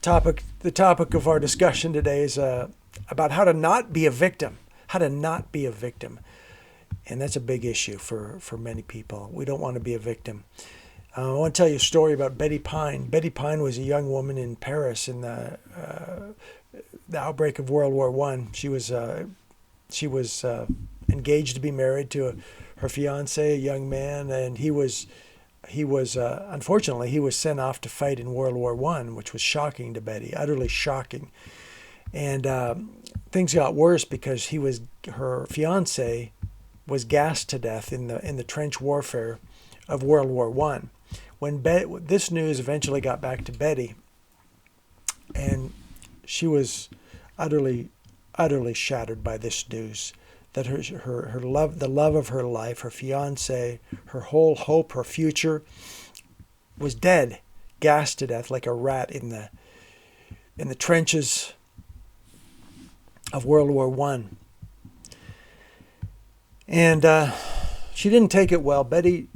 The topic of our discussion today is about how to not be a victim. How to not be a victim, and that's a big issue for many people. We don't want to be a victim. I want to tell you a story about Betty Pine. Betty Pine was a young woman in Paris in the outbreak of World War One. She was engaged to be married to her fiance, a young man, and he was unfortunately he was sent off to fight in World War One, which was shocking to Betty, utterly shocking. And things got worse because her fiance was gassed to death in the trench warfare of World War One. When this news eventually got back to Betty, and she was utterly shattered by this news that her love, the love of her life, her fiance, her whole hope, her future, was dead, gassed to death like a rat in the trenches of World War One. And she didn't take it well. Betty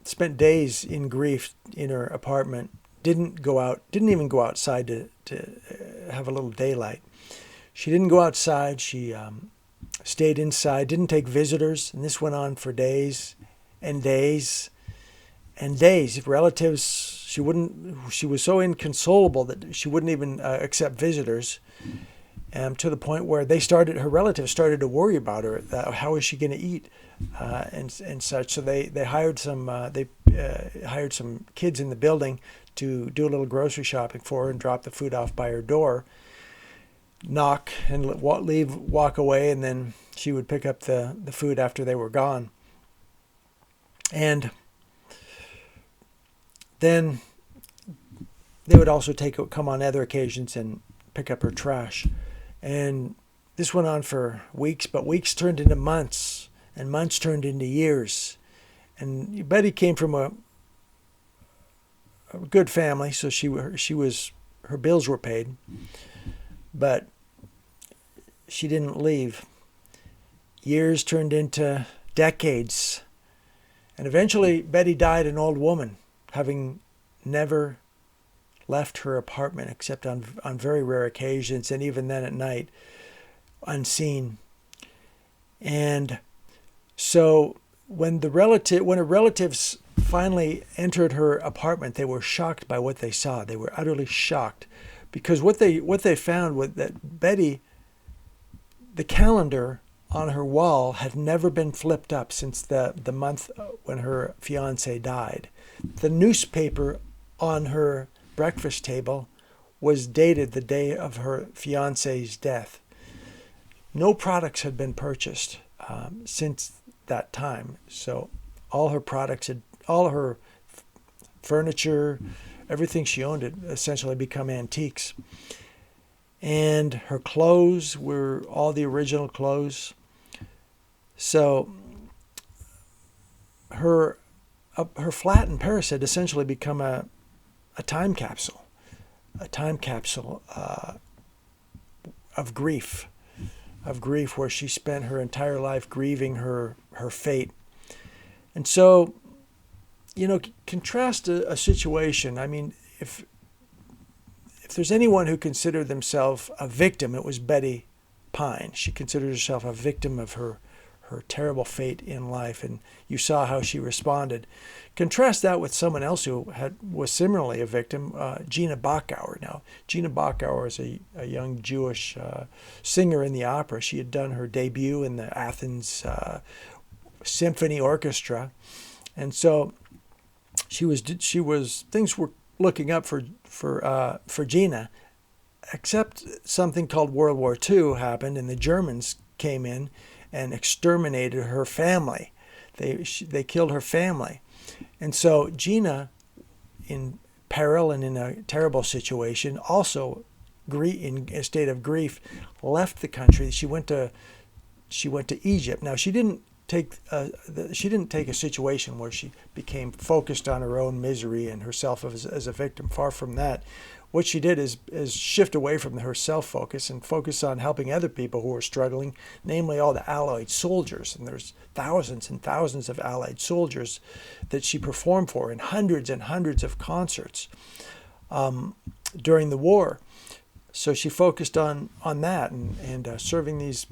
spent days in grief in her apartment. Didn't even go outside to have a little daylight. She didn't go outside. She stayed inside, didn't take visitors, and this went on for days and days and days. Relatives, she was so inconsolable that she wouldn't even accept visitors, to the point where her relatives started to worry about her. How is she going to eat, and such? So they hired some kids in the building to do a little grocery shopping for her and drop the food off by her door, knock and walk away, and then she would pick up the food after they were gone. And then they would also come on other occasions and pick up her trash. And this went on for weeks, but weeks turned into months, and months turned into years. And Betty came from a good family, so her bills were paid, but she didn't leave. Years turned into decades, and eventually Betty died an old woman, having never left her apartment except on very rare occasions, and even then at night, unseen. And so when her relatives finally entered her apartment, they were shocked by what they saw. They were utterly shocked, because what they found was that Betty, the calendar on her wall, had never been flipped up since the month when her fiance died. The newspaper on her breakfast table was dated the day of her fiance's death. No products had been purchased since that time. So all her furniture, everything she owned had essentially become antiques. And her clothes were all the original clothes. So her flat in Paris had essentially become a time capsule of grief, where she spent her entire life grieving her fate. And so, contrast a situation. I mean, if there's anyone who considered themselves a victim, it was Betty Pine. She considered herself a victim of her terrible fate in life, and you saw how she responded. Contrast that with someone else who was similarly a victim, Gina Bachauer. Now, Gina Bachauer is a young Jewish singer in the opera. She had done her debut in the Athens Symphony Orchestra, and so things were looking up for Gina, except something called World War II happened, and the Germans came in and exterminated her family. They killed her family. And so Gina, in peril and in a terrible situation, also in a state of grief, left the country. She went to Egypt. Now, she didn't take a situation where she became focused on her own misery and herself as a victim. Far from that. What she did is shift away from her self-focus and focus on helping other people who were struggling, namely all the Allied soldiers. And there's thousands and thousands of Allied soldiers that she performed for in hundreds and hundreds of concerts. during the war. So she focused on that and serving these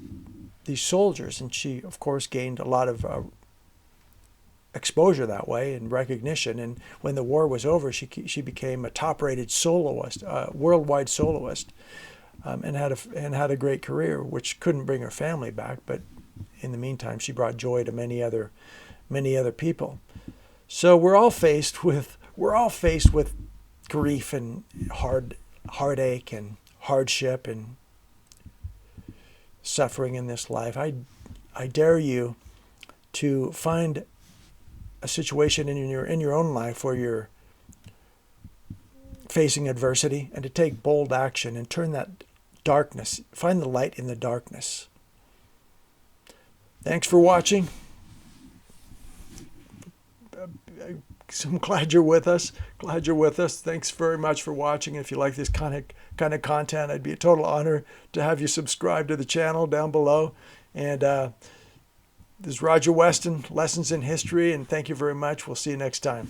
soldiers, and she of course gained a lot of exposure that way and recognition. And when the war was over, she became a top-rated soloist, worldwide soloist, and had a great career, which couldn't bring her family back, but in the meantime, she brought joy to many other people. So we're all faced with grief and heartache and hardship and suffering in this life. I dare you to find a situation in your own life where you're facing adversity, and to take bold action and turn that darkness, find the light in the darkness. Thanks for watching. I'm glad you're with us. Thanks very much for watching. If you like this kind of content, it'd be a total honor to have you subscribe to the channel down below. And this is Roger Weston, Lessons in History, and thank you very much. We'll see you next time.